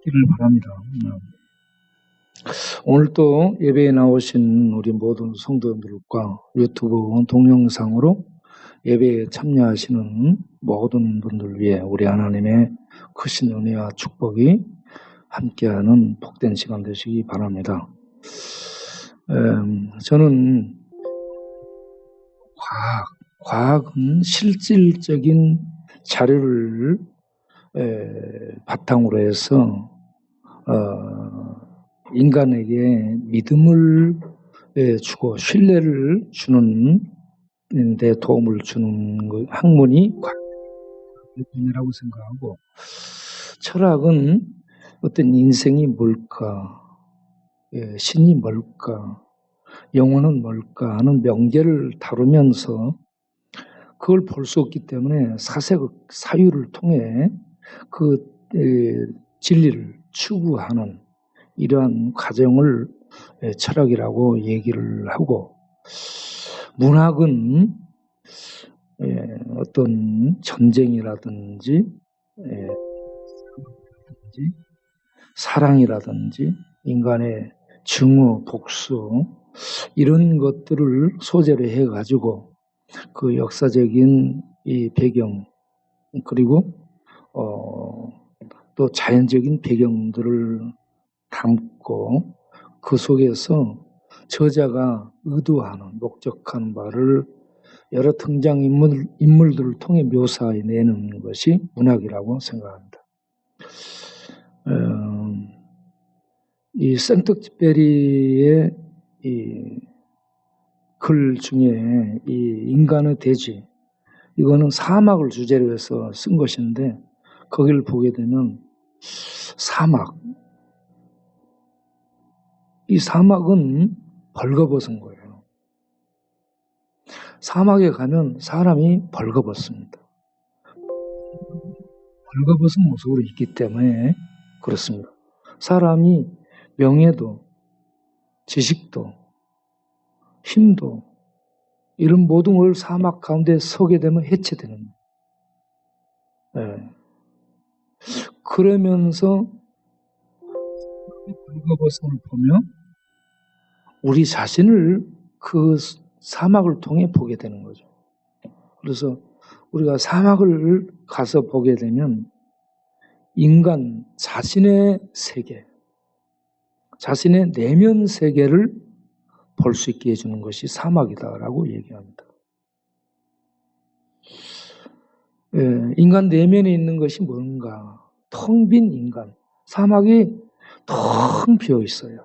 있기를 바랍니다. 오늘 또 예배에 나오신 우리 모든 성도님들과 유튜브 동영상으로 예배에 참여하시는 모든 분들 위해 우리 하나님의 크신 은혜와 축복이 함께하는 복된 시간 되시기 바랍니다. 저는 과학은 실질적인 자료를 바탕으로 해서 인간에게 믿음을 주고 신뢰를 주는 데 도움을 주는 학문이 과학이라고 생각하고, 철학은 어떤 인생이 뭘까, 신이 뭘까, 영혼은 뭘까 하는 명제를 다루면서 그걸 볼 수 없기 때문에 사색의 사유를 통해 그 진리를 추구하는 이러한 과정을 철학이라고 얘기를 하고, 문학은 어떤 전쟁이라든지 사랑이라든지 인간의 증오, 복수 이런 것들을 소재로 해가지고 그 역사적인 이 배경 그리고 또 자연적인 배경들을 담고 그 속에서 저자가 의도하는 목적하는 바를 여러 등장인물들을 통해 묘사해내는 것이 문학이라고 생각합니다. 이 생텍쥐페리의 이 글 중에 이 인간의 대지, 이거는 사막을 주제로 해서 쓴 것인데, 거기를 보게 되면 이 사막은 벌거벗은 거예요. 사막에 가면 사람이 벌거벗습니다. 벌거벗은 모습으로 있기 때문에 그렇습니다. 사람이 명예도, 지식도, 힘도 이런 모든 걸 사막 가운데 서게 되면 해체되는 거예요. 그러면서 벌거벗음을 보면 우리 자신을 그 사막을 통해 보게 되는 거죠. 그래서 우리가 사막을 가서 보게 되면 인간 자신의 세계, 자신의 내면 세계를 볼 수 있게 해주는 것이 사막이다라고 얘기합니다. 인간 내면에 있는 것이 뭔가? 텅 빈 인간, 사막이 텅 비어 있어요.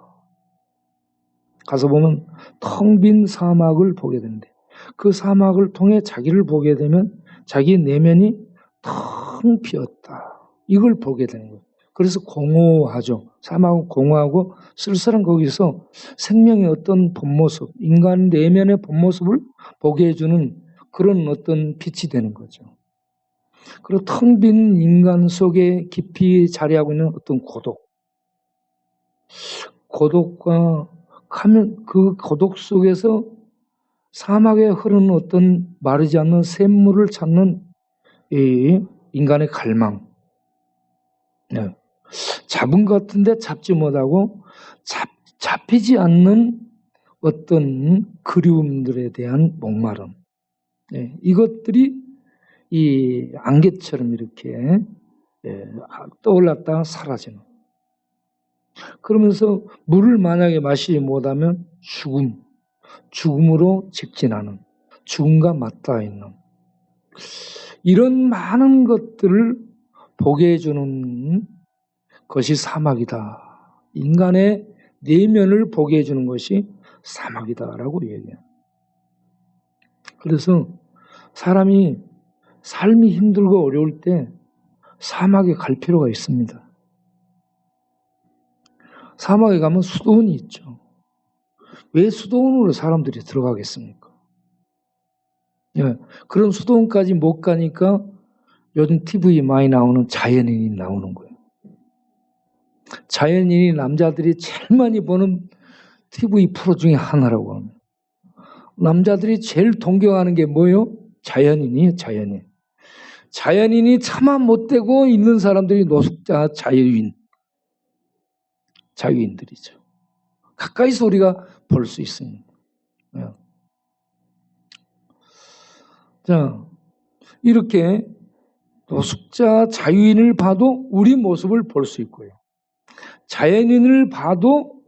가서 보면 텅 빈 사막을 보게 되는데, 그 사막을 통해 자기를 보게 되면 자기 내면이 텅 비었다, 이걸 보게 되는 거예요. 그래서 공허하죠. 사막은 공허하고 쓸쓸한, 거기서 생명의 어떤 본모습, 인간 내면의 본모습을 보게 해주는 그런 어떤 빛이 되는 거죠. 그리고 텅 빈 인간 속에 깊이 자리하고 있는 어떤 고독과 그 고독 속에서 사막에 흐르는 어떤 마르지 않는 샘물을 찾는 이 인간의 갈망, 잡은 것 같은데 잡지 못하고 잡히지 않는 어떤 그리움들에 대한 목마름, 이것들이 이 안개처럼 이렇게 떠올랐다가 사라지는, 그러면서 물을 만약에 마시지 못하면 죽음으로 직진하는, 죽음과 맞닿아 있는 이런 많은 것들을 보게 해주는 것이 사막이다. 인간의 내면을 보게 해주는 것이 사막이다라고 얘기해요. 그래서 사람이 삶이 힘들고 어려울 때 사막에 갈 필요가 있습니다. 사막에 가면 수도원이 있죠. 왜 수도원으로 사람들이 들어가겠습니까? 그런 수도원까지 못 가니까 요즘 TV에 많이 나오는 자연인이 나오는 거예요. 자연인이 남자들이 제일 많이 보는 TV 프로 중에 하나라고 합니다. 남자들이 제일 동경하는 게 뭐예요? 자연인이에요, 자연인. 자연인이 차마 못되고 있는 사람들이 노숙자, 자연인. 자유인들이죠. 가까이서 우리가 볼 수 있습니다. 자, 이렇게 노숙자, 자유인을 봐도 우리 모습을 볼 수 있고요. 자연인을 봐도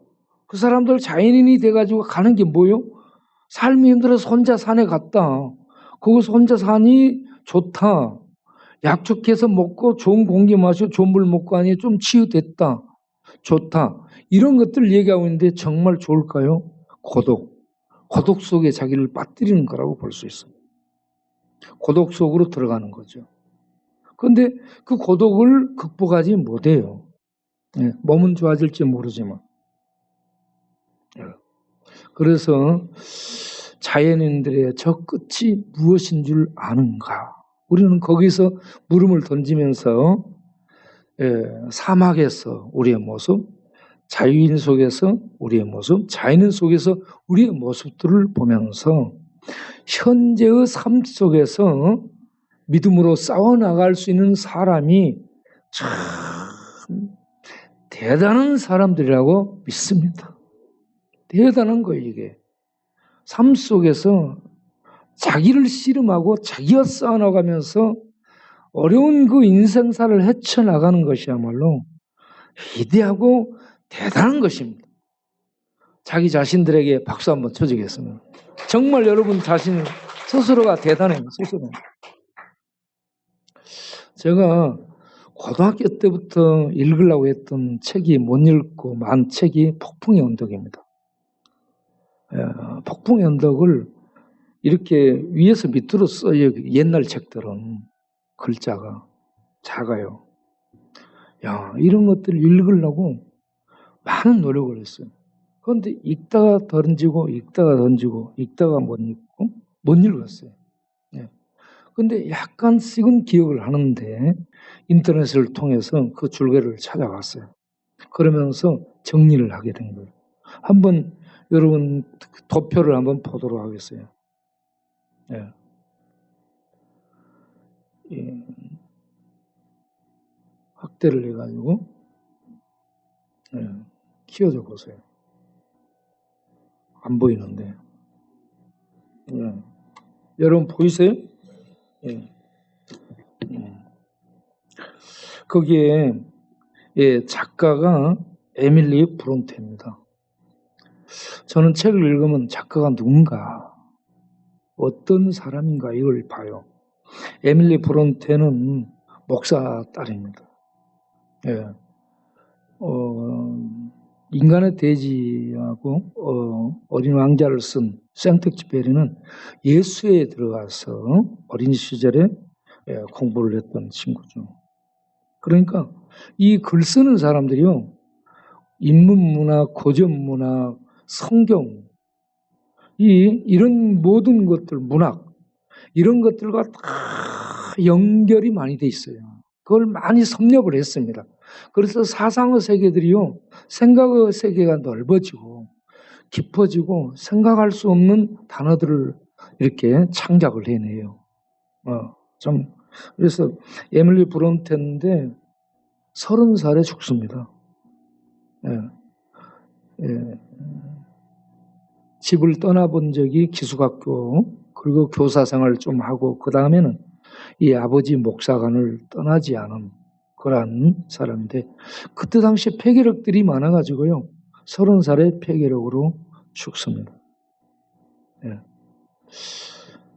그 사람들 자연인이 돼가지고 가는 게 뭐요? 삶이 힘들어서 혼자 산에 갔다. 거기서 혼자 사니 좋다. 약속해서 먹고 좋은 공기 마시고 좋은 물 먹고 하니 좀 치유됐다. 좋다. 이런 것들 얘기하고 있는데 정말 좋을까요? 고독 속에 자기를 빠뜨리는 거라고 볼 수 있어요. 고독 속으로 들어가는 거죠. 그런데 그 고독을 극복하지 못해요. 몸은 좋아질지 모르지만. 그래서 자연인들의 저 끝이 무엇인 줄 아는가? 우리는 거기서 물음을 던지면서 사막에서 우리의 모습, 자유인 속에서 우리의 모습, 자연인 속에서 우리의 모습들을 보면서 현재의 삶 속에서 믿음으로 싸워나갈 수 있는 사람이 참 대단한 사람들이라고 믿습니다. 대단한 거예요, 이게. 삶 속에서 자기를 씨름하고 자기와 싸워나가면서 어려운 그 인생사를 헤쳐나가는 것이야말로 위대하고 대단한 것입니다. 자기 자신들에게 박수 한번 쳐주겠습니다. 정말 여러분 자신 스스로가 대단해요. 스스로. 제가 고등학교 때부터 읽으려고 했던 책이 못 읽고 만 책이 폭풍의 언덕입니다. 폭풍의 언덕을 이렇게 위에서 밑으로 써요. 옛날 책들은 글자가 작아요. 이런 것들을 읽으려고 많은 노력을 했어요. 그런데 읽다가 던지고 읽다가 못 읽고 못 읽었어요. 그런데 약간씩은 기억을 하는데 인터넷을 통해서 그 줄거리를 찾아갔어요. 그러면서 정리를 하게 된 거예요. 한번 여러분 도표를 한번 보도록 하겠어요. 확대를 해가지고 키워줘 보세요. 안 보이는데. 여러분 보이세요? 거기에 작가가 에밀리 브론테입니다. 저는 책을 읽으면 작가가 누군가, 어떤 사람인가 이걸 봐요. 에밀리 브론테는 목사 딸입니다. 인간의 돼지하고 어린 왕자를 쓴 생텍쥐페리는 예수에 들어가서 어린 시절에 공부를 했던 친구죠. 그러니까 이 글 쓰는 사람들이요, 인문문학, 고전문학, 성경, 이런 모든 것들, 문학, 이런 것들과 다 연결이 많이 돼 있어요. 그걸 많이 섭렵을 했습니다. 그래서 사상의 세계들이요, 생각의 세계가 넓어지고 깊어지고 생각할 수 없는 단어들을 이렇게 창작을 해내요. 그래서 에밀리 브론테인데 30살에 죽습니다. 집을 떠나본 적이 기숙학교, 그리고 교사 생활을 좀 하고 그 다음에는 이 아버지 목사관을 떠나지 않은 그런 사람인데, 그때 당시 폐결핵들이 많아가지고요 30살에 폐결핵으로 죽습니다.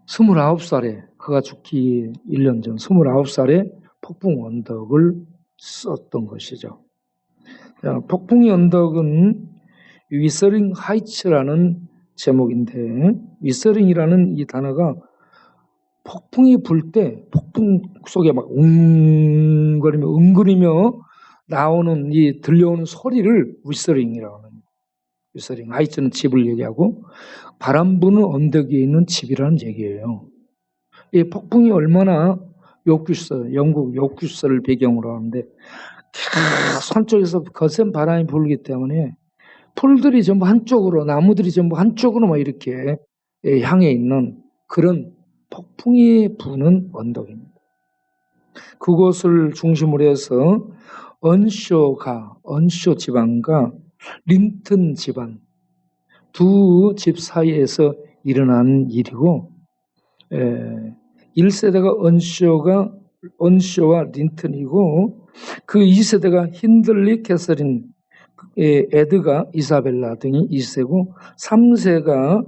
29살에 그가 죽기 1년 전 29살에 폭풍 언덕을 썼던 것이죠. 폭풍의 언덕은 위서링 하이츠라는 제목인데, 위서링이라는 이 단어가 폭풍이 불 때 폭풍 속에 막 웅거리며 나오는 이 들려오는 소리를 위서링이라고 합니다. 위서링, 하이츠는 집을 얘기하고 바람 부는 언덕 위에 있는 집이라는 얘기예요. 이 폭풍이 얼마나 영국 요큐스를 배경으로 하는데 산 쪽에서 거센 바람이 불기 때문에 풀들이 전부 한쪽으로, 나무들이 전부 한쪽으로 막 이렇게 향해 있는 그런 폭풍이 부는 언덕입니다. 그곳을 중심으로 해서 언쇼 집안과 린튼 집안 두 집 사이에서 일어난 일이고 1세대가 언쇼와 린튼이고 그 2세대가 힌들리, 캐서린, 에드가, 이사벨라 등이 2세고 3세가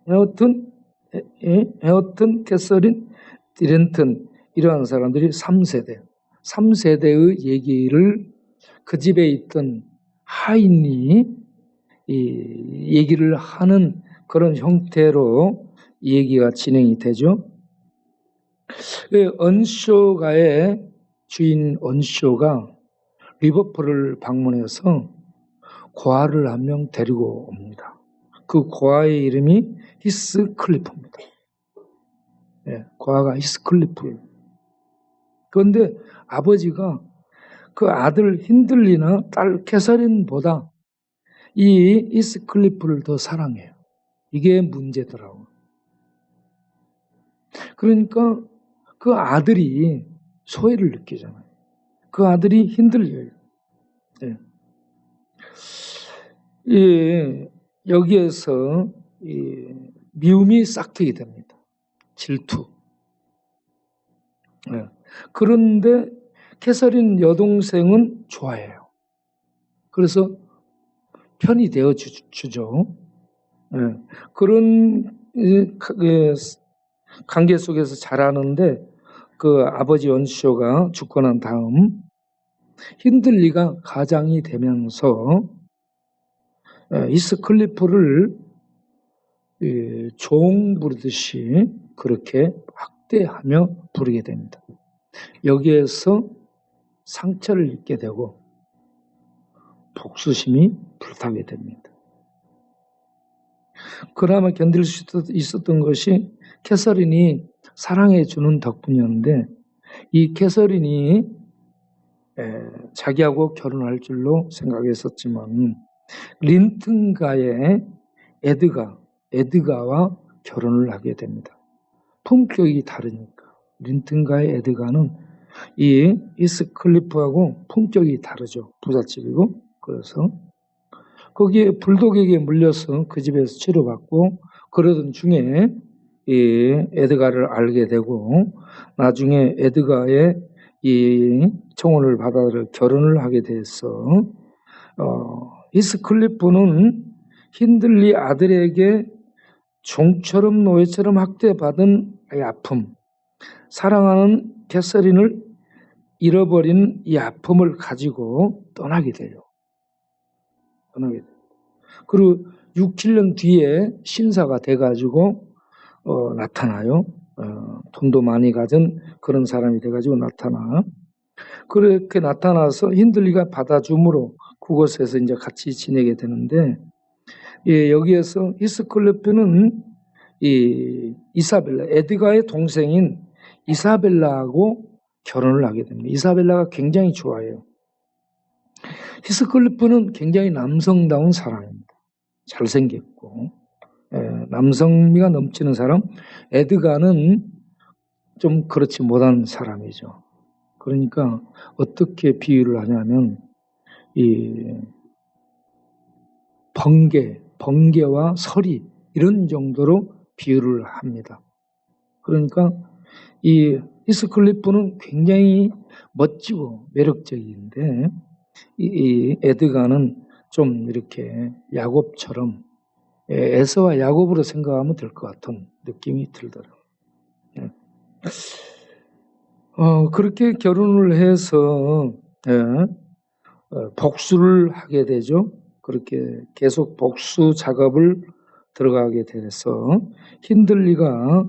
헤어튼, 캐서린, 디렌튼 이러한 사람들이 3세대의 얘기를 그 집에 있던 하인이 얘기를 하는 그런 형태로 얘기가 진행이 되죠. 언쇼가의 주인 언쇼가 리버풀을 방문해서 고아를 한 명 데리고 옵니다. 그 고아의 이름이 히스클리프입니다. 고아가 히스클리프. 그런데 아버지가 그 아들 힌들리나 딸 캐서린보다 이 히스클리프를 더 사랑해요. 이게 문제더라고요. 그러니까 그 아들이 소외를 느끼잖아요. 그 아들이 힌들려요. 여기에서 미움이 싹트게 됩니다. 질투. 그런데 캐서린 여동생은 좋아해요. 그래서 편이 되어 주죠. 그런 관계 속에서 자라는데 그 아버지 언쇼가 죽고 난 다음 힌들리가 가장이 되면서 히스클리프를 종 부르듯이 그렇게 학대하며 부르게 됩니다. 여기에서 상처를 입게 되고 복수심이 불타게 됩니다. 그나마 견딜 수 있었던 것이 캐서린이 사랑해 주는 덕분이었는데 이 캐서린이 자기하고 결혼할 줄로 생각했었지만 린튼가의 에드가와 결혼을 하게 됩니다. 품격이 다르니까. 린튼가의 에드가는 이 히스클리프하고 품격이 다르죠. 부잣집이고. 그래서 거기에 불독에게 물려서 그 집에서 치료받고 그러던 중에 이 에드가를 알게 되고 나중에 에드가의 이 청혼을 받아 결혼을 하게 돼서 히스클리프는 힌들리 아들에게 종처럼 노예처럼 학대받은 이 아픔, 사랑하는 캐서린을 잃어버린 이 아픔을 가지고 떠나게 돼요. 그리고 6, 7년 뒤에 신사가 돼가지고 나타나요. 돈도 많이 가진 그런 사람이 돼가지고 나타나. 그렇게 나타나서 힌들리가 받아줌으로 그곳에서 이제 같이 지내게 되는데, 여기에서 히스클리프는 이 이사벨라, 에드가의 동생인 이사벨라하고 결혼을 하게 됩니다. 이사벨라가 굉장히 좋아해요. 히스클리프는 굉장히 남성다운 사람입니다. 잘생겼고 남성미가 넘치는 사람. 에드가는 좀 그렇지 못한 사람이죠. 그러니까 어떻게 비유를 하냐면 이 번개와 서리 이런 정도로 비유를 합니다. 그러니까 이 히스클리프는 굉장히 멋지고 매력적인데 이 에드가는 좀 이렇게 야곱처럼 에서와 야곱으로 생각하면 될 것 같은 느낌이 들더라고요. 그렇게 결혼을 해서 복수를 하게 되죠. 그렇게 계속 복수 작업을 들어가게 돼서 힌들리가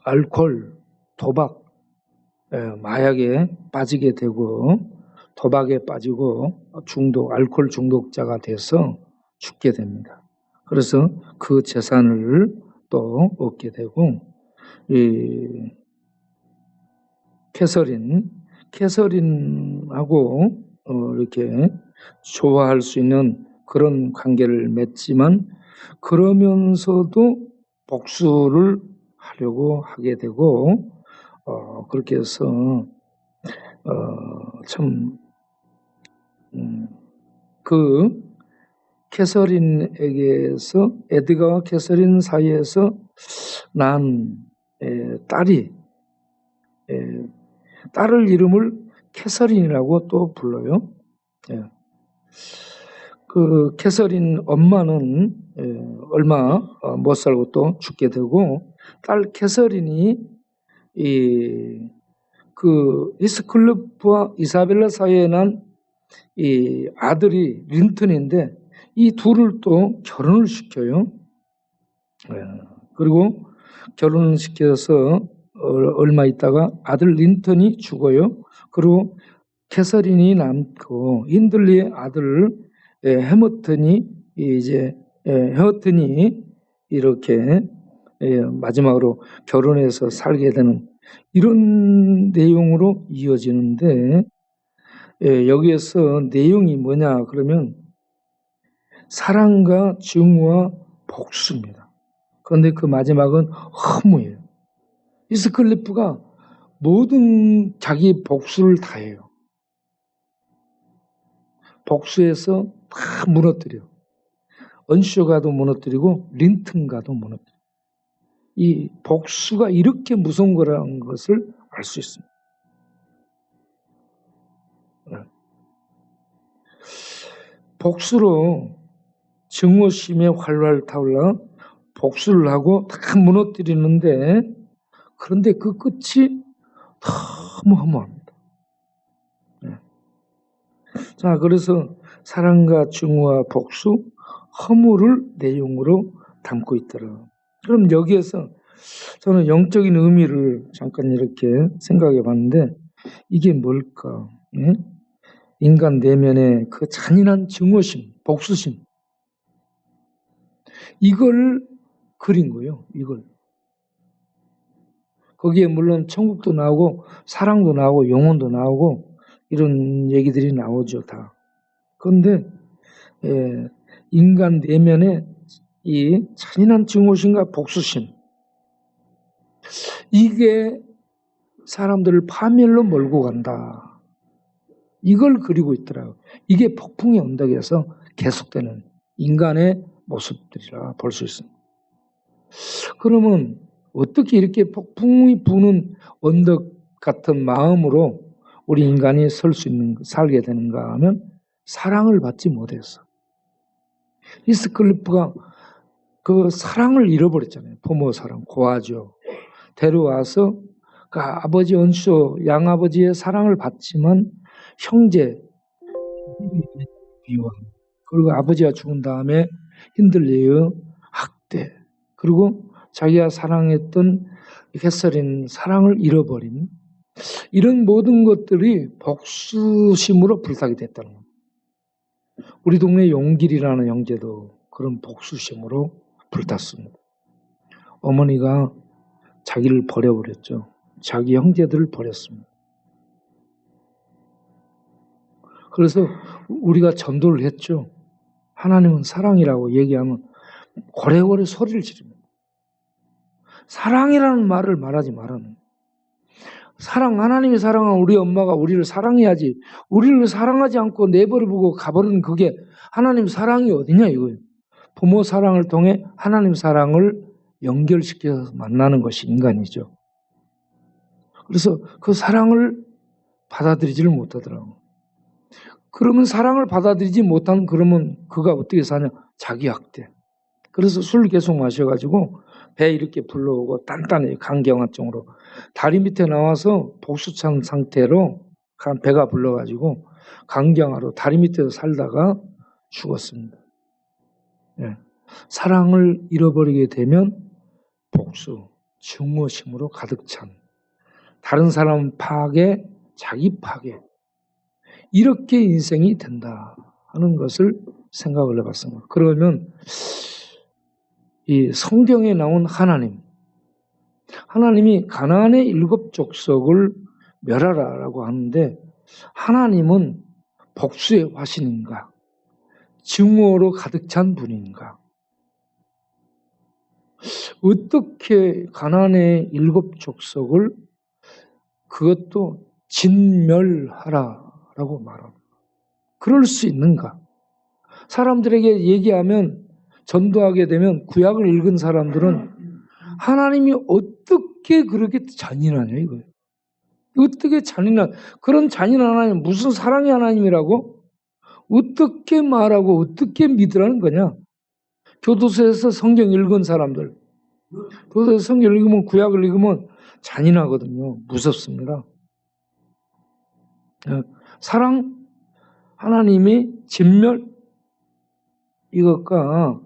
알코올, 도박, 마약에 빠지게 되고 도박에 빠지고 알코올 중독자가 돼서 죽게 됩니다. 그래서 그 재산을 또 얻게 되고 이 캐서린하고 이렇게 좋아할 수 있는 그런 관계를 맺지만 그러면서도 복수를 하려고 하게 되고, 그렇게 해서, 참, 그 캐서린에게서, 에드가와 캐서린 사이에서 난 딸이, 딸을 이름을 캐서린이라고 또 불러요. 예. 그 캐서린 엄마는 얼마 못 살고 또 죽게 되고, 딸 캐서린이 그 히스클리프와 이사벨라 사이에 난 이 아들이 린턴인데, 이 둘을 또 결혼을 시켜요. 그리고 결혼을 시켜서 얼마 있다가 아들 린턴이 죽어요. 그리고 캐서린이 남고 힌들리의 아들 해머턴이 이렇게 마지막으로 결혼해서 살게 되는 이런 내용으로 이어지는데, 여기에서 내용이 뭐냐 그러면 사랑과 증오와 복수입니다. 그런데 그 마지막은 허무예요. 히스클리프가 모든 자기 복수를 다해요. 복수해서 다 무너뜨려. 언쇼가도 무너뜨리고 린튼가도 무너뜨려. 이 복수가 이렇게 무서운 거라는 것을 알 수 있습니다. 복수로 증오심에 활활 타올라 복수를 하고 다 무너뜨리는데, 그런데 그 끝이 너무 허무합니다. 자, 그래서 사랑과 증오와 복수, 허무를 내용으로 담고 있더라. 그럼 여기에서 저는 영적인 의미를 잠깐 이렇게 생각해 봤는데, 이게 뭘까? 예? 인간 내면의 그 잔인한 증오심, 복수심, 이걸 그린 거예요. 이걸. 거기에 물론 천국도 나오고 사랑도 나오고 영혼도 나오고 이런 얘기들이 나오죠, 다. 그런데 인간 내면의 이 잔인한 증오심과 복수심, 이게 사람들을 파멸로 몰고 간다. 이걸 그리고 있더라고요. 이게 폭풍의 언덕에서 계속되는 인간의 모습들이라 볼 수 있습니다. 그러면 어떻게 이렇게 폭풍이 부는 언덕 같은 마음으로 우리 인간이 살게 되는가 하면, 사랑을 받지 못해서. 히스클리프가 그 사랑을 잃어버렸잖아요. 부모 사랑, 고아죠. 데려와서 그 아버지 언쇼, 양아버지의 사랑을 받지만 형제, 비원, 그리고 아버지가 죽은 다음에 힌들리의 학대, 그리고 자기가 사랑했던 캐서린 사랑을 잃어버린, 이런 모든 것들이 복수심으로 불타게 됐다는 겁니다. 우리 동네 용길이라는 형제도 그런 복수심으로 불탔습니다. 어머니가 자기를 버려버렸죠. 자기 형제들을 버렸습니다. 그래서 우리가 전도를 했죠. 하나님은 사랑이라고 얘기하면 고래고래 소리를 지릅니다. 사랑이라는 말을 말하지 말아요. 하나님이 사랑한 우리 엄마가 우리를 사랑해야지, 우리를 사랑하지 않고 내버려두고 가버리는 그게 하나님 사랑이 어디냐 이거예요. 부모 사랑을 통해 하나님 사랑을 연결시켜서 만나는 것이 인간이죠. 그래서 그 사랑을 받아들이지를 못하더라고요. 그러면 사랑을 받아들이지 못하는, 그러면 그가 어떻게 사냐? 자기 학대. 그래서 술 계속 마셔가지고 배 이렇게 불러오고 단단히 강경화증으로 다리 밑에 나와서 복수찬 상태로 배가 불러가지고 강경화로 다리 밑에서 살다가 죽었습니다. 예. 사랑을 잃어버리게 되면 복수, 증오심으로 가득 찬 다른 사람 파괴, 자기 파괴, 이렇게 인생이 된다 하는 것을 생각을 해봤습니다. 그러면 이 성경에 나온 하나님이 가나안의 7 족속을 멸하라라고 하는데, 하나님은 복수의 화신인가, 증오로 가득 찬 분인가? 어떻게 가나안의 7 족속을 그것도 진멸하라라고 말합니다. 그럴 수 있는가? 사람들에게 얘기하면, 전도하게 되면 구약을 읽은 사람들은 하나님이 어떻게 그렇게 잔인하냐 이거예요. 어떻게 잔인한, 그런 잔인한 하나님, 무슨 사랑의 하나님이라고? 어떻게 말하고 어떻게 믿으라는 거냐? 교도소에서 성경 읽은 사람들, 교도소에서 성경 읽으면, 구약을 읽으면 잔인하거든요. 무섭습니다. 사랑 하나님이 진멸, 이것과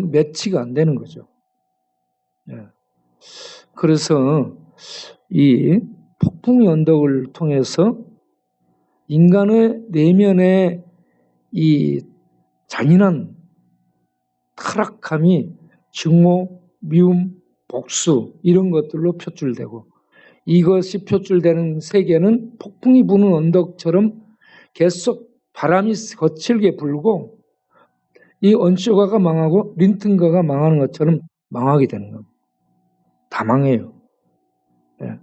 매치가 안 되는 거죠. 그래서 이 폭풍의 언덕을 통해서 인간의 내면의 이 잔인한 타락함이 증오, 미움, 복수 이런 것들로 표출되고, 이것이 표출되는 세계는 폭풍이 부는 언덕처럼 계속 바람이 거칠게 불고 이 언쇼가가 망하고 린튼가가 망하는 것처럼 망하게 되는 겁니다. 다 망해요. 네.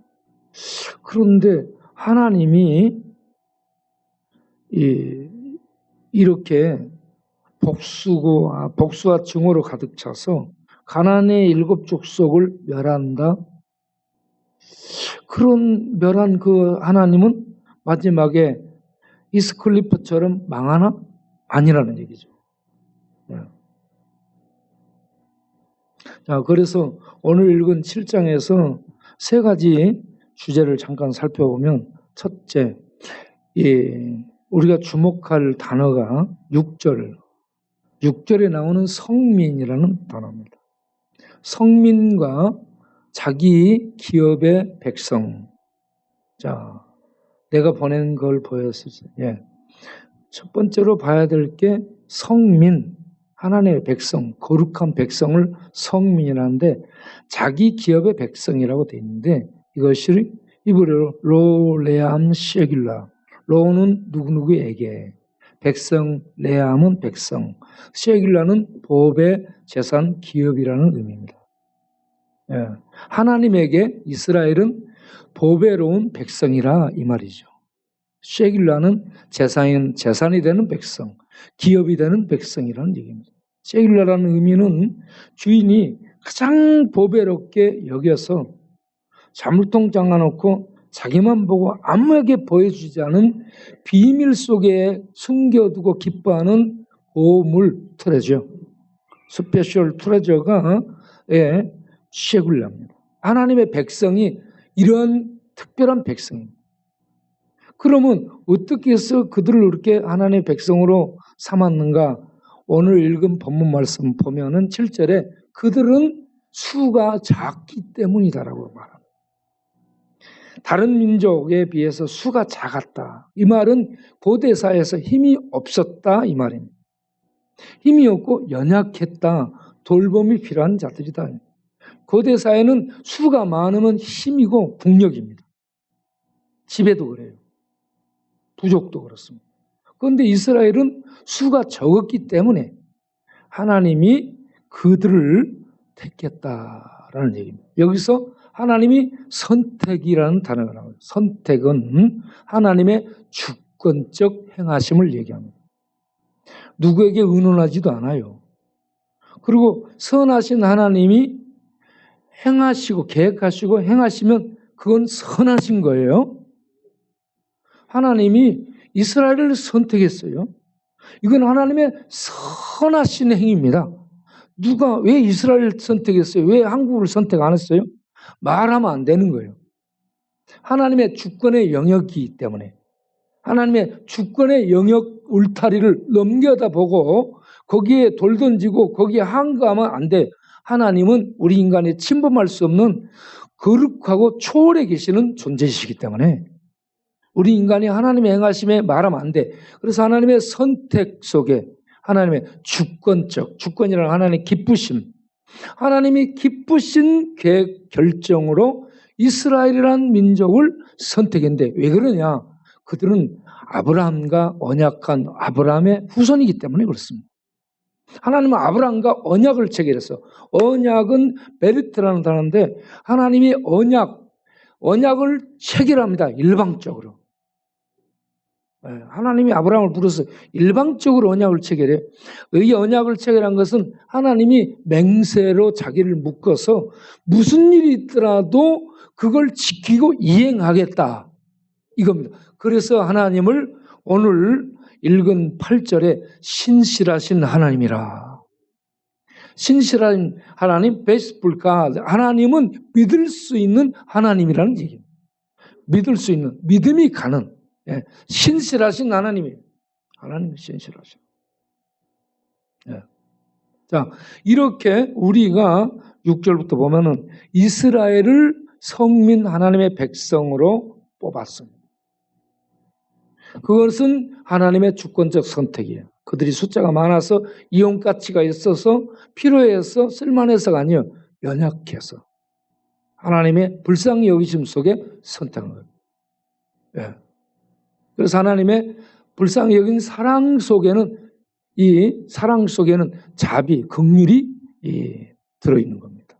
그런데 하나님이 이렇게 복수와 증오로 가득 차서 가나안의 7 족속을 멸한다. 그런 멸한 그 하나님은 마지막에 이스클리프처럼 망하나? 아니라는 얘기죠. 자, 그래서 오늘 읽은 7장에서 3가지 주제를 잠깐 살펴보면, 첫째, 우리가 주목할 단어가 6절에 나오는 성민이라는 단어입니다. 성민과 자기 기업의 백성. 자, 내가 보낸 걸 보였었어요. 첫 번째로 봐야 될 게 성민, 하나님의 백성, 거룩한 백성을 성민이라는데, 자기 기업의 백성이라고 되어 있는데, 이것이 이브리어로 로레암 시에길라. 로는 누구누구에게, 백성, 레암은 백성, 시에길라는 보배, 재산, 기업이라는 의미입니다. 하나님에게 이스라엘은 보배로운 백성이라 이 말이죠. 시에길라는 재산이 되는 백성, 기업이 되는 백성이라는 얘기입니다. 시에길라라는 의미는 주인이 가장 보배롭게 여겨서 자물통 장아놓고 자기만 보고 아무에게 보여주지 않은 비밀 속에 숨겨두고 기뻐하는 보물 트레저, 스페셜 트레저가 시에길라입니다. 하나님의 백성이 이런 특별한 백성입니다. 그러면 어떻게 해서 그들을 그렇게 하나님의 백성으로 삼았는가? 오늘 읽은 본문 말씀 보면은 7절에 그들은 수가 작기 때문이다라고 말합니다. 다른 민족에 비해서 수가 작았다. 이 말은 고대 사회에서 힘이 없었다 이 말입니다. 힘이 없고 연약했다. 돌봄이 필요한 자들이다. 고대 사회는 수가 많으면 힘이고 국력입니다. 지배도 그래요. 부족도 그렇습니다. 그런데 이스라엘은 수가 적었기 때문에 하나님이 그들을 택했다라는 얘기입니다. 여기서 하나님이 선택이라는 단어가 나와요. 선택은 하나님의 주권적 행하심을 얘기합니다. 누구에게 의논하지도 않아요. 그리고 선하신 하나님이 행하시고 계획하시고 행하시면 그건 선하신 거예요. 하나님이 이스라엘을 선택했어요. 이건 하나님의 선하신 행위입니다. 누가 왜 이스라엘을 선택했어요? 왜 한국을 선택 안 했어요? 말하면 안 되는 거예요. 하나님의 주권의 영역이기 때문에 하나님의 주권의 영역 울타리를 넘겨다 보고 거기에 돌 던지고 거기에 항거하면 안 돼. 하나님은 우리 인간이 침범할 수 없는 거룩하고 초월해 계시는 존재이시기 때문에 우리 인간이 하나님의 행하심에 말하면 안 돼. 그래서 하나님의 선택 속에 하나님의 주권이라는 하나님의 기쁘심, 하나님이 기쁘신 계획 결정으로 이스라엘이라는 민족을 선택했는데 왜 그러냐? 그들은 아브라함과 언약한 아브라함의 후손이기 때문에 그렇습니다. 하나님은 아브라함과 언약을 체결했어. 언약은 베리트라는 단어인데 하나님이 언약을 체결합니다. 일방적으로. 하나님이 아브라함을 불러서 일방적으로 언약을 체결해. 이 언약을 체결한 것은 하나님이 맹세로 자기를 묶어서 무슨 일이 있더라도 그걸 지키고 이행하겠다. 이겁니다. 그래서 하나님을 오늘 읽은 8절에 신실하신 하나님이라. 신실한 하나님, faithful God. 하나님은 믿을 수 있는 하나님이라는 얘기예요. 믿을 수 있는, 믿음이 가는, 신실하신 하나님이에요. 하나님은 신실하셔. 자, 이렇게 우리가 6절부터 보면은 이스라엘을 성민 하나님의 백성으로 뽑았습니다. 그것은 하나님의 주권적 선택이에요. 그들이 숫자가 많아서 이용 가치가 있어서 필요해서 쓸만해서가 아니에요. 연약해서 하나님의 불쌍히 여기심 속에 선택한 거예요. 그래서 하나님의 불쌍히 여긴 사랑 속에는 자비, 긍휼이 들어있는 겁니다.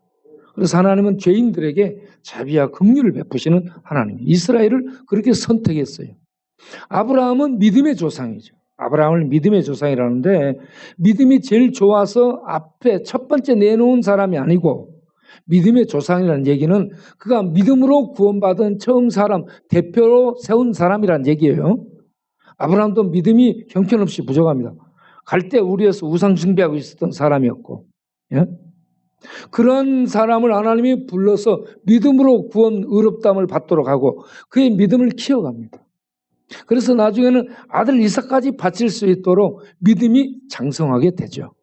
그래서 하나님은 죄인들에게 자비와 긍휼을 베푸시는 하나님. 이스라엘을 그렇게 선택했어요. 아브라함은 믿음의 조상이죠. 아브라함을 믿음의 조상이라는데 믿음이 제일 좋아서 앞에 첫 번째 내놓은 사람이 아니고 믿음의 조상이라는 얘기는 그가 믿음으로 구원받은 처음 사람, 대표로 세운 사람이라는 얘기예요. 아브라함도 믿음이 형편없이 부족합니다. 갈대 우리에서 우상 숭배하고 있었던 사람이었고, 그런 사람을 하나님이 불러서 믿음으로 구원 의롭다함을 받도록 하고 그의 믿음을 키워갑니다. 그래서 나중에는 아들 이삭까지 바칠 수 있도록 믿음이 장성하게 되죠.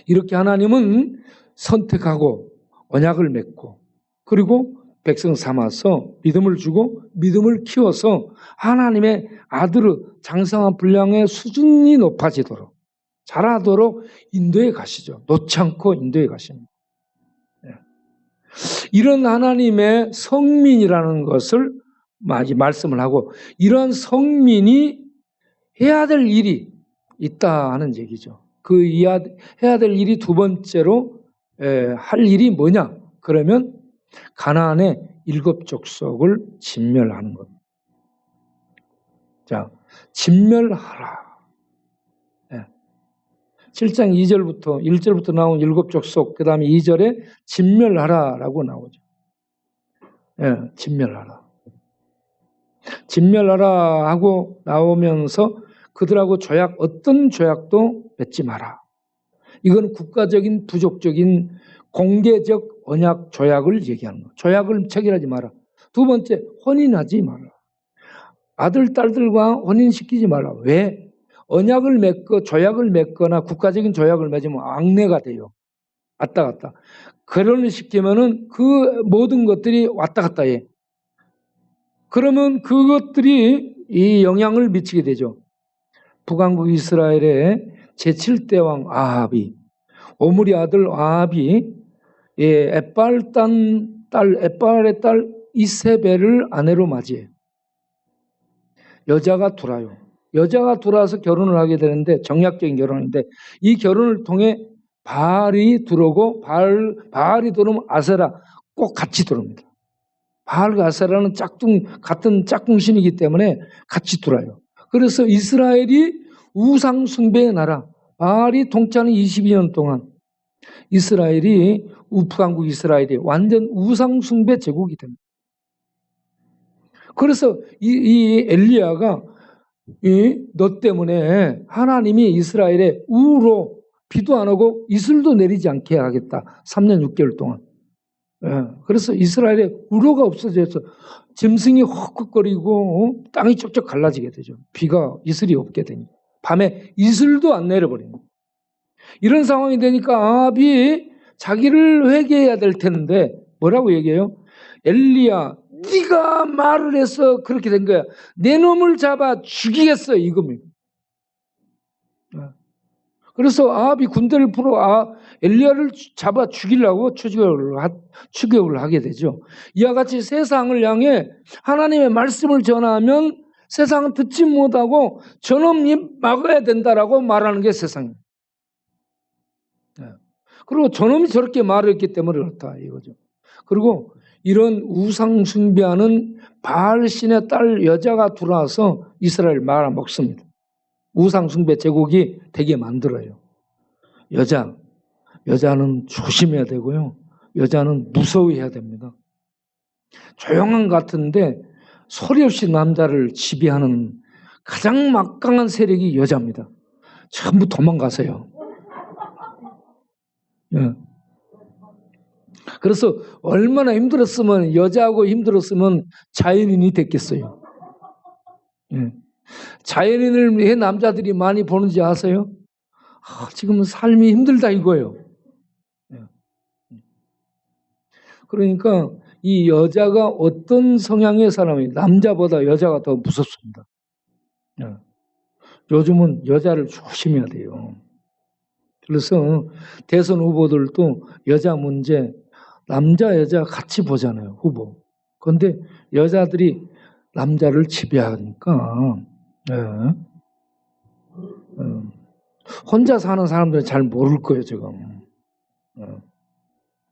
이렇게 하나님은 선택하고 언약을 맺고 그리고 백성 삼아서 믿음을 주고 믿음을 키워서 하나님의 아들의 장성한 분량의 수준이 높아지도록 자라도록 인도해 가시죠. 놓지 않고 인도해 가십니다. 이런 하나님의 성민이라는 것을 말씀을 하고 이런 성민이 해야 될 일이 있다 하는 얘기죠. 그 해야 될 일이 두 번째로 할 일이 뭐냐? 그러면 가나안의 7 족속을 진멸하는 것. 자, 진멸하라. 7장 2절부터 1절부터 나온 7 족속, 그 다음에 2절에 진멸하라라고 나오죠. 진멸하라. 진멸하라 하고 나오면서 그들하고 어떤 조약도 맺지 마라. 이건 국가적인 부족적인 공개적 언약 조약을 얘기하는 거예요. 조약을 체결하지 마라. 두 번째, 혼인하지 마라. 아들, 딸들과 혼인시키지 마라. 왜? 언약을 맺고 조약을 맺거나 국가적인 조약을 맺으면 악내가 돼요. 왔다 갔다. 결혼을 시키면은 그 모든 것들이 왔다 갔다 해. 그러면 그것들이 이 영향을 미치게 되죠. 북왕국 이스라엘의 제7대 왕 아합이, 오므리 아들 아합이 에빨의 딸 이세벨을 아내로 맞이해요. 여자가 돌아요. 여자가 돌아서 결혼을 하게 되는데 정략적인 결혼인데 이 결혼을 통해 바알이 들어오고 바알이 들어오면 아세라 꼭 같이 들어옵니다. 바알과 아세라는 같은 짝꿍신이기 때문에 같이 들어요. 그래서 이스라엘이 우상 숭배의 나라, 바알이 통치하는 22년 동안 이스라엘이 북왕국 이스라엘이 완전 우상 숭배 제국이 됩니다. 그래서 이 엘리야가 너 때문에 하나님이 이스라엘에 우로 비도 안 오고 이슬도 내리지 않게 하겠다. 3년 6개월 동안. 그래서 이스라엘에 우로가 없어져서 짐승이 헉헉거리고 땅이 쪽쪽 갈라지게 되죠. 이슬이 없게 되니까. 밤에 이슬도 안 내려버립니다. 이런 상황이 되니까 아합이 자기를 회개해야 될 텐데 뭐라고 얘기해요? 엘리야, 네가 말을 해서 그렇게 된 거야. 내 놈을 잡아 죽이겠어 이겁니다. 그래서 아합이 군대를 풀어 엘리야를 잡아 죽이려고 추격을 하게 되죠. 이와 같이 세상을 향해 하나님의 말씀을 전하면 세상은 듣지 못하고 저놈이 막아야 된다라고 말하는 게 세상입니다. 그리고 저놈이 저렇게 말했기 때문에 그렇다 이거죠. 그리고 이런 우상 숭배하는 바알신의 딸 여자가 들어와서 이스라엘 말아먹습니다. 우상 숭배 제국이 되게 만들어요. 여자는 조심해야 되고요. 여자는 무서워해야 됩니다. 조용한 것 같은데 소리 없이 남자를 지배하는 가장 막강한 세력이 여자입니다. 전부 도망가세요. 예. 그래서 얼마나 힘들었으면, 여자하고 힘들었으면 자연인이 됐겠어요. 예. 자연인을 왜 남자들이 많이 보는지 아세요? 지금은 삶이 힘들다 이거예요. 예. 그러니까 이 여자가 어떤 성향의 사람이 남자보다 여자가 더 무섭습니다. 예. 요즘은 여자를 조심해야 돼요. 그래서 대선 후보들도 여자 문제, 남자 여자 같이 보잖아요. 후보. 그런데 여자들이 남자를 지배하니까 혼자 사는 사람들은 잘 모를 거예요. 지금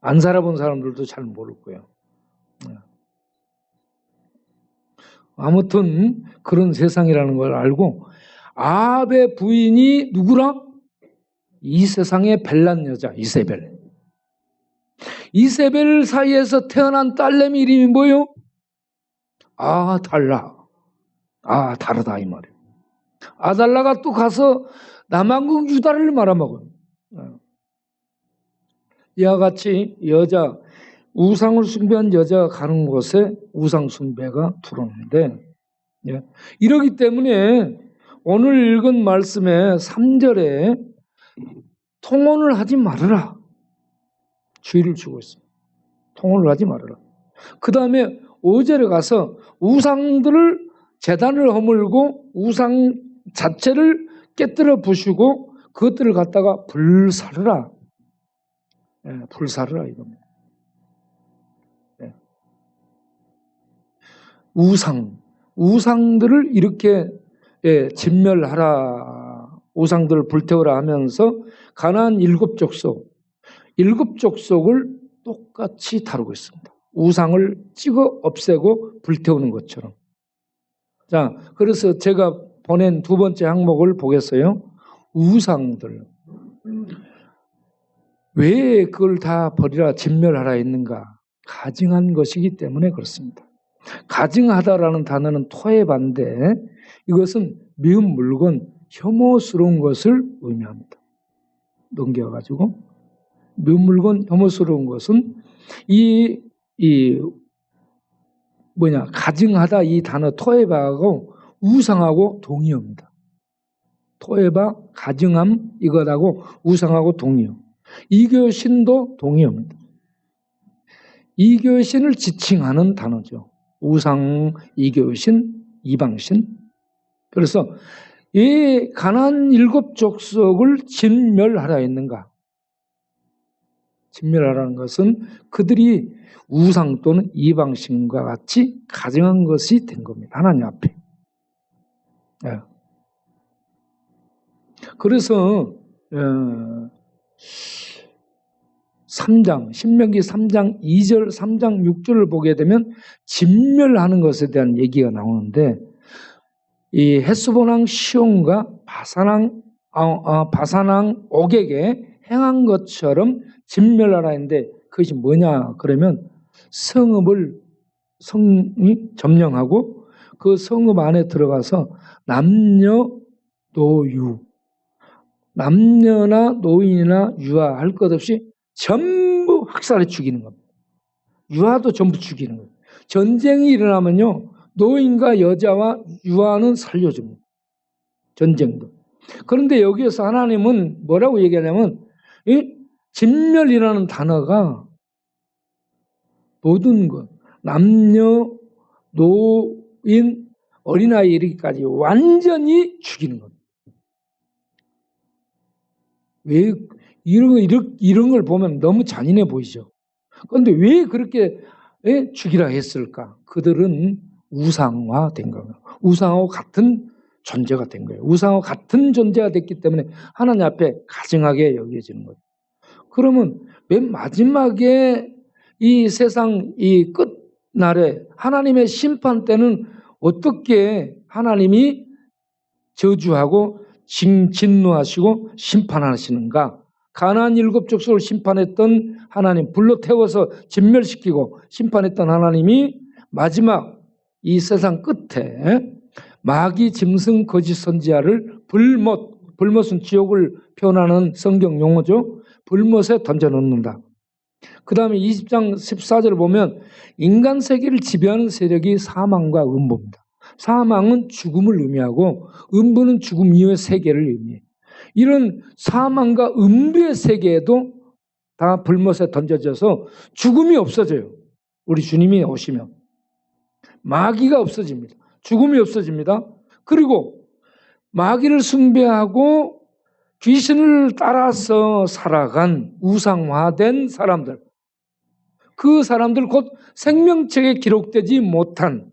안 살아본 사람들도 잘 모를 거예요. 아무튼 그런 세상이라는 걸 알고, 아합의 부인이 누구라? 이 세상의 벨란 여자 이세벨. 이세벨 사이에서 태어난 딸내미 이름이 뭐예요? 아달라. 다르다 이 말이에요. 아달라가 또 가서 남왕국 유다를 말아먹어요. 이와 같이 우상을 숭배한 여자가 가는 곳에 우상 숭배가 들어오는데, 이러기 때문에 오늘 읽은 말씀의 3절에 통혼을 하지 말아라 주의를 주고 있습니다. 통혼을 하지 말아라. 그 다음에 5절에 가서 우상들을, 제단을 허물고 우상 자체를 깨뜨려 부수고 그것들을 갖다가 불사르라. 불사르라 이겁니다. 우상들을 이렇게 진멸하라, 우상들을 불태우라 하면서 가나안 7족속 족속을 똑같이 다루고 있습니다. 우상을 찍어 없애고 불태우는 것처럼. 자, 그래서 제가 보낸 두 번째 항목을 보겠어요. 우상들. 왜 그걸 다 버리라, 진멸하라 했는가? 가증한 것이기 때문에 그렇습니다. 가증하다라는 단어는 토해반데, 이것은 미운 물건, 혐오스러운 것을 의미합니다. 넘겨가지고, 미운 물건, 혐오스러운 것은 가증하다 이 단어 토해바하고 우상하고 동의어입니다. 토해바, 가증함 이것하고 우상하고 동의어. 이교신도 동의어입니다. 이교신을 지칭하는 단어죠. 우상, 이교신, 이방신. 그래서 이 가나안 7족속을 진멸하라 했는가? 진멸하라는 것은 그들이 우상 또는 이방신과 같이 가증한 것이 된 겁니다. 하나님 앞에. 그래서 3장, 신명기 3장 2절, 3장 6절을 보게 되면 진멸하는 것에 대한 얘기가 나오는데, 이 헷스본 왕 시온과 바산왕 옥에게 행한 것처럼 진멸하라 했는데, 그것이 뭐냐 그러면 성읍이 점령하고 그 성읍 안에 들어가서 남녀나 노인이나 유아 할 것 없이 전부 학살해 죽이는 겁니다. 유아도 전부 죽이는 거예요. 전쟁이 일어나면요, 노인과 여자와 유아는 살려줍니다. 전쟁도. 그런데 여기에서 하나님은 뭐라고 얘기하냐면, 이 진멸이라는 단어가 모든 것, 남녀, 노인, 어린아이 이르기까지 완전히 죽이는 겁니다. 왜 이런 걸 보면 너무 잔인해 보이죠. 그런데 왜 그렇게 죽이라 했을까? 그들은 우상화된 거예요. 우상하고 같은 존재가 된 거예요. 우상하고 같은 존재가 됐기 때문에 하나님 앞에 가증하게 여겨지는 거예요. 그러면 맨 마지막에 이 세상 이 끝날에 하나님의 심판 때는 어떻게 하나님이 저주하고 진노하시고 심판하시는가? 가나안 7족속을 심판했던 하나님, 불로 태워서 진멸시키고 심판했던 하나님이 마지막 이 세상 끝에 마귀, 짐승, 거짓 선지자를 불못은 지옥을 표현하는 성경 용어죠. 불못에 던져놓는다. 그 다음에 20장 14절을 보면 인간 세계를 지배하는 세력이 사망과 음부입니다. 사망은 죽음을 의미하고 음부는 죽음 이후의 세계를 의미해요. 이런 사망과 음부의 세계에도 다 불못에 던져져서 죽음이 없어져요. 우리 주님이 오시면. 마귀가 없어집니다. 죽음이 없어집니다. 그리고 마귀를 숭배하고 귀신을 따라서 살아간 우상화된 사람들, 그 사람들 곧 생명책에 기록되지 못한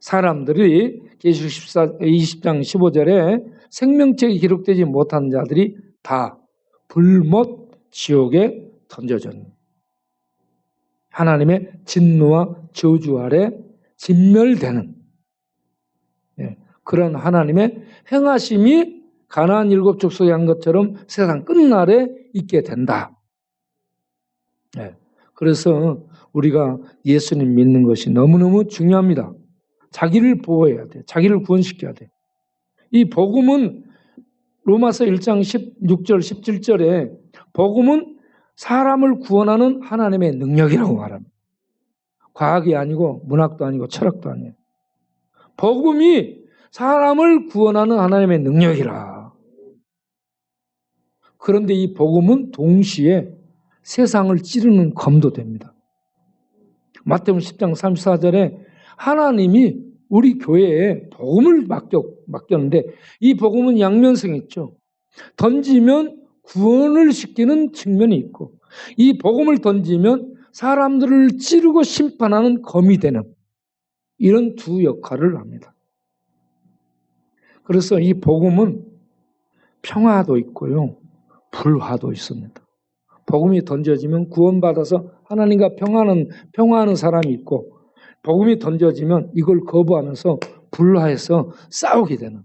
사람들이 계시록 20장 15절에 생명책에 기록되지 못한 자들이 다 불못 지옥에 던져졌는 하나님의 진노와 저주 아래 진멸되는 그런 하나님의 행하심이 가나안 7족속에 한 것처럼 세상 끝날에 있게 된다. 그래서 우리가 예수님 믿는 것이 너무너무 중요합니다. 자기를 보호해야 돼. 자기를 구원시켜야 돼. 이 복음은 로마서 1장 16절 17절에 복음은 사람을 구원하는 하나님의 능력이라고 말합니다. 과학이 아니고 문학도 아니고 철학도 아니에요. 복음이 사람을 구원하는 하나님의 능력이라. 그런데 이 복음은 동시에 세상을 찌르는 검도 됩니다. 마태복음 10장 34절에 하나님이 우리 교회에 복음을 맡겼는데 이 복음은 양면성이 있죠. 던지면 구원을 시키는 측면이 있고 이 복음을 던지면 사람들을 찌르고 심판하는 검이 되는 이런 두 역할을 합니다. 그래서 이 복음은 평화도 있고요. 불화도 있습니다. 복음이 던져지면 구원받아서 하나님과 평화하는 사람이 있고 복음이 던져지면 이걸 거부하면서 불화해서 싸우게 되는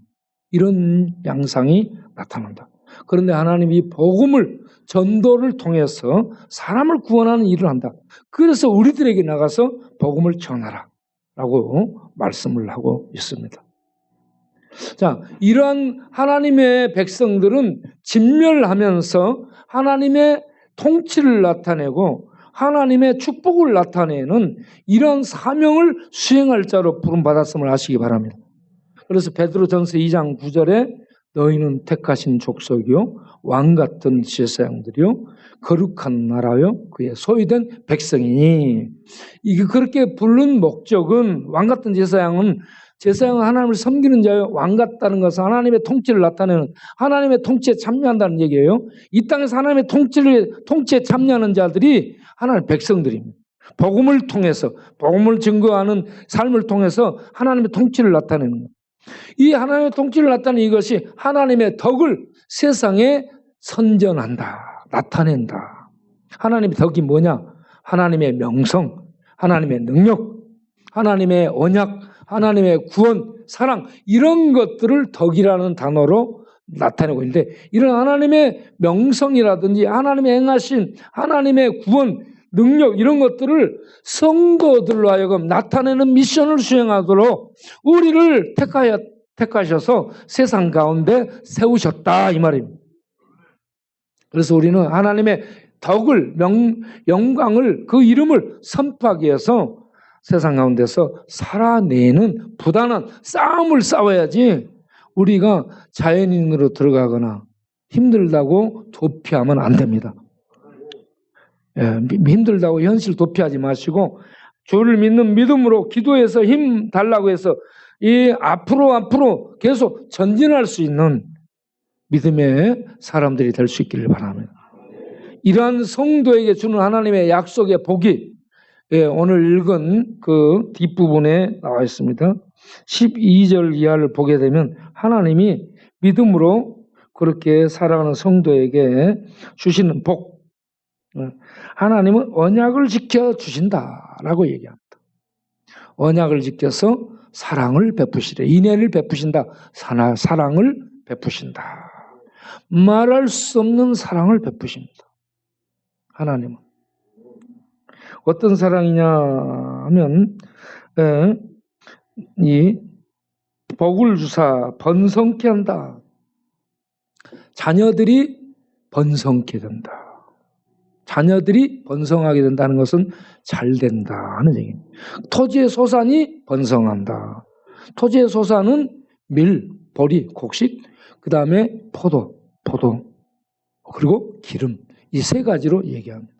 이런 양상이 나타난다. 그런데 하나님이 이 복음을 전도를 통해서 사람을 구원하는 일을 한다. 그래서 우리들에게 나가서 복음을 전하라 라고 말씀을 하고 있습니다. 자, 이러한 하나님의 백성들은 진멸하면서 하나님의 통치를 나타내고 하나님의 축복을 나타내는 이런 사명을 수행할 자로 부름받았음을 아시기 바랍니다. 그래서 베드로전서 2장 9절에 너희는 택하신 족속이요 왕같은 제사장들이요 거룩한 나라요 그의 소유된 백성이니. 이게 그렇게 부른 목적은 왕같은 제사장은 하나님을 섬기는 자요. 왕같다는 것은 하나님의 통치를 나타내는 하나님의 통치에 참여한다는 얘기예요. 이 땅에서 하나님의 통치에 참여하는 자들이 하나님의 백성들입니다. 복음을 통해서 복음을 증거하는 삶을 통해서 하나님의 통치를 나타내는 거예요. 이 하나님의 통치를 나타내는 이것이 하나님의 덕을 세상에 선전한다. 나타낸다. 하나님의 덕이 뭐냐? 하나님의 명성, 하나님의 능력, 하나님의 언약, 하나님의 구원, 사랑 이런 것들을 덕이라는 단어로 나타내고 있는데 이런 하나님의 명성이라든지 하나님의 행하신 하나님의 구원, 능력 이런 것들을 성도들로 하여금 나타내는 미션을 수행하도록 우리를 택하셔서 세상 가운데 세우셨다 이 말입니다. 그래서 우리는 하나님의 덕을 영광을 그 이름을 선포하기 위해서 세상 가운데서 살아내는 부단한 싸움을 싸워야지 우리가 자연인으로 들어가거나 힘들다고 도피하면 안 됩니다. 힘들다고 현실 도피하지 마시고 주를 믿는 믿음으로 기도해서 힘 달라고 해서 이 앞으로 계속 전진할 수 있는 믿음의 사람들이 될 수 있기를 바랍니다. 이러한 성도에게 주는 하나님의 약속의 복이 예, 오늘 읽은 그 뒷부분에 나와 있습니다. 12절 이하를 보게 되면 하나님이 믿음으로 그렇게 살아가는 성도에게 주시는 복, 하나님은 언약을 지켜주신다라고 얘기합니다. 언약을 지켜서 사랑을 베푸시래. 인애를 베푸신다. 사랑을 베푸신다. 말할 수 없는 사랑을 베푸십니다. 하나님은. 어떤 사랑이냐 하면 이 복을 주사 번성케 한다. 자녀들이 번성케 된다. 자녀들이 번성하게 된다는 것은 잘 된다 하는 얘기입니다. 토지의 소산이 번성한다. 토지의 소산은 밀, 보리, 곡식, 그 다음에 포도, 그리고 기름, 이 세 가지로 얘기합니다.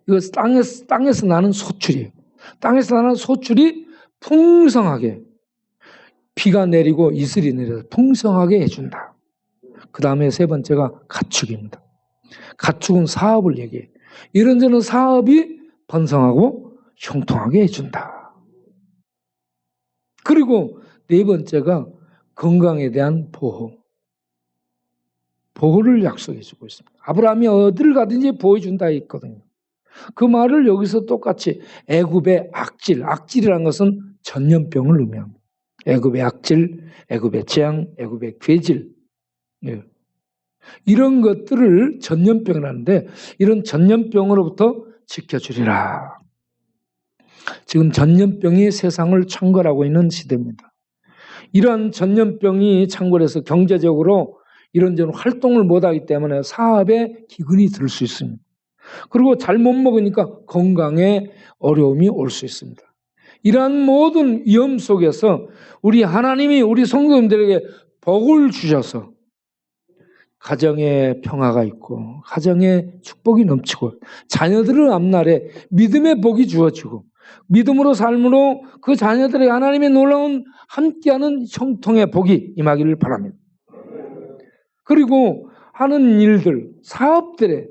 이거 땅에서 나는 소출이에요. 땅에서 나는 소출이 풍성하게, 비가 내리고 이슬이 내려서 풍성하게 해준다. 그 다음에 세 번째가 가축입니다. 가축은 사업을 얘기해요. 이런저런 사업이 번성하고 형통하게 해준다. 그리고 네 번째가 건강에 대한 보호를 약속해 주고 있습니다. 아브라함이 어디를 가든지 보호해준다 했거든요. 그 말을 여기서 똑같이 애굽의 악질이라는 것은 전염병을 의미합니다. 애굽의 악질, 애굽의 재앙, 애굽의 괴질, 이런 것들을 전염병이라는데 이런 전염병으로부터 지켜주리라. 지금 전염병이 세상을 창궐하고 있는 시대입니다. 이러한 전염병이 창궐해서 경제적으로 이런저런 활동을 못하기 때문에 사업에 기근이 들 수 있습니다. 그리고 잘못 먹으니까 건강에 어려움이 올 수 있습니다. 이러한 모든 위험 속에서 우리 하나님이 우리 성도님들에게 복을 주셔서 가정에 평화가 있고 가정에 축복이 넘치고 자녀들의 앞날에 믿음의 복이 주어지고 믿음으로 삶으로 그 자녀들에게 하나님의 놀라운 함께하는 형통의 복이 임하기를 바랍니다. 그리고 하는 일들, 사업들에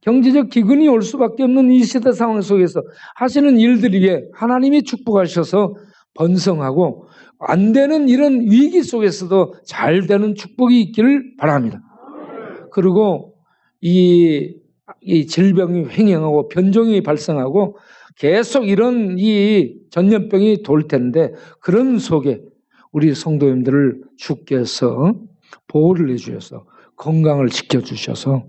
경제적 기근이 올 수밖에 없는 이 시대 상황 속에서 하시는 일들 위에 하나님이 축복하셔서 번성하고 안 되는 이런 위기 속에서도 잘 되는 축복이 있기를 바랍니다. 그리고 이 질병이 횡행하고 변종이 발생하고 계속 이런 이 전염병이 돌 텐데 그런 속에 우리 성도님들을 주께서 보호를 해주셔서 건강을 지켜주셔서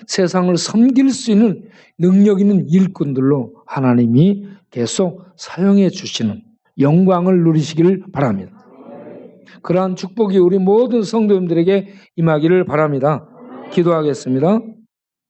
세상을 섬길 수 있는 능력 있는 일꾼들로 하나님이 계속 사용해 주시는 영광을 누리시기를 바랍니다. 그러한 축복이 우리 모든 성도님들에게 임하기를 바랍니다. 기도하겠습니다.